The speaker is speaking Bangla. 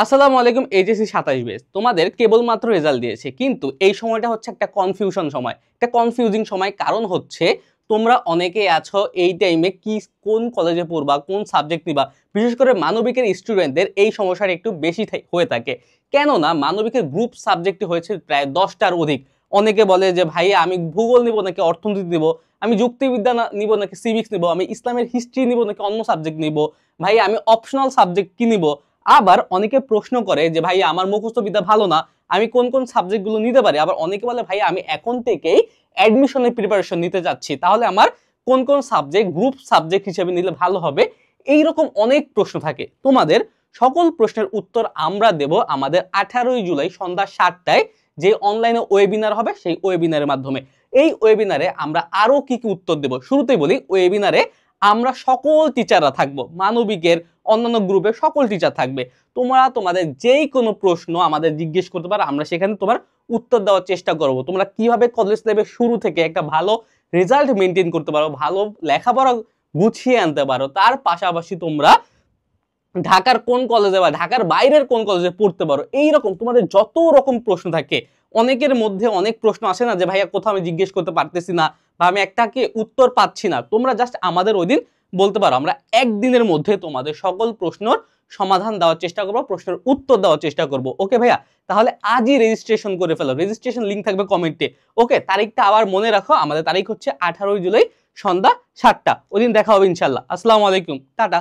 আসসালামু আলাইকুম। এইচএসসি 27 ব্যাচ তোমাদের কেবলমাত্র রেজাল্ট দিয়েছে, কিন্তু এই সময়টা হচ্ছে একটা কনফিউশন সময়, একটা কনফিউজিং সময়। কারণ হচ্ছে তোমরা অনেকেই আছো এই টাইমে কি কোন কলেজে পড়বা, কোন সাবজেক্ট নিবা। বিশেষ করে মানবিকের স্টুডেন্টদের এই সমস্যাটা একটু বেশি হয়ে থাকে, কেননা মানবিকের গ্রুপ সাবজেক্ট হয়েছে প্রায় 10টার অধিক। অনেকে বলে যে ভাই আমি ভূগোল নিব নাকি অর্থনীতি নিব, আমি যুক্তিবিদ্যা নিব নাকি সিভিক্স নিব, আমি ইসলামের হিস্ট্রি নিব নাকি অন্য সাবজেক্ট নিব, ভাই আমি অপশনাল সাবজেক্ট কি নিব। আবার অনেকে প্রশ্ন করে যে ভাই আমার মুখস্থ বিদ্যা ভালো না, আমি কোন কোন সাবজেক্টগুলো নিতে পারি। আবার অনেকে বলে ভাই আমি এখন থেকেই অ্যাডমিশনের প্রিপারেশন নিতে যাচ্ছি, তাহলে আমার কোন কোন সাবজেক্ট গ্রুপ সাবজেক্ট হিসেবে নিলে ভালো হবে। এইরকম অনেক প্রশ্ন থাকে। তোমাদের সকল প্রশ্নের উত্তর আমরা দেব আমাদের 18ই জুলাই সন্ধ্যা 7টায় যে অনলাইনে ওয়েবিনার হবে, সেই ওয়েবিনারের মাধ্যমে। এই ওয়েবিনারে আমরা আরো কি কি উত্তর দেব শুরুতেই বলি। ওয়েবিনারে আমরা সকল টিচাররা থাকবো, মানবিকের অন্যান্য গ্রুপের সকল টিচার থাকবে। তোমরা তোমাদের যেই কোনো প্রশ্ন আমাদের জিজ্ঞেস করতে পারো, আমরা সেখানে তোমার উত্তর দেওয়ার চেষ্টা করব। তোমরা কিভাবে কলেজ লাইফের শুরু থেকে একটা ভালো রেজাল্ট মেনটেন করতে পারো, ভালো লেখাপড়া গুছিয়ে আনতে পারো, তার পাশাপাশি তোমরা ঢাকার কোন কলেজে বা ঢাকার বাইরের কোন কলেজে পড়তে পারো, এইরকম তোমাদের যত রকম প্রশ্ন থাকে। অনেকের মধ্যে অনেক প্রশ্ন আসে না যে ভাইয়া কোথাও আমি জিজ্ঞেস করতে পারতেছি না বা আমি একটাকে উত্তর পাচ্ছি না, তোমরা জাস্ট আমাদের ওই দিন বলতে পারো। আমরা একদিনের মধ্যে তোমাদের সকল প্রশ্নের সমাধান দেওয়ার চেষ্টা করবো, প্রশ্নের উত্তর দেওয়ার চেষ্টা করবো। ওকে ভাইয়া, তাহলে আজই রেজিস্ট্রেশন করে ফেলো। রেজিস্ট্রেশন লিঙ্ক থাকবে কমেন্টে। ওকে, তারিখটা আবার মনে রাখো, আমাদের তারিখ হচ্ছে 18ই জুলাই সন্ধ্যা 7টা। ওই দিন দেখা হবে ইনশাল্লাহ। আসসালামু আলাইকুম, টাটা।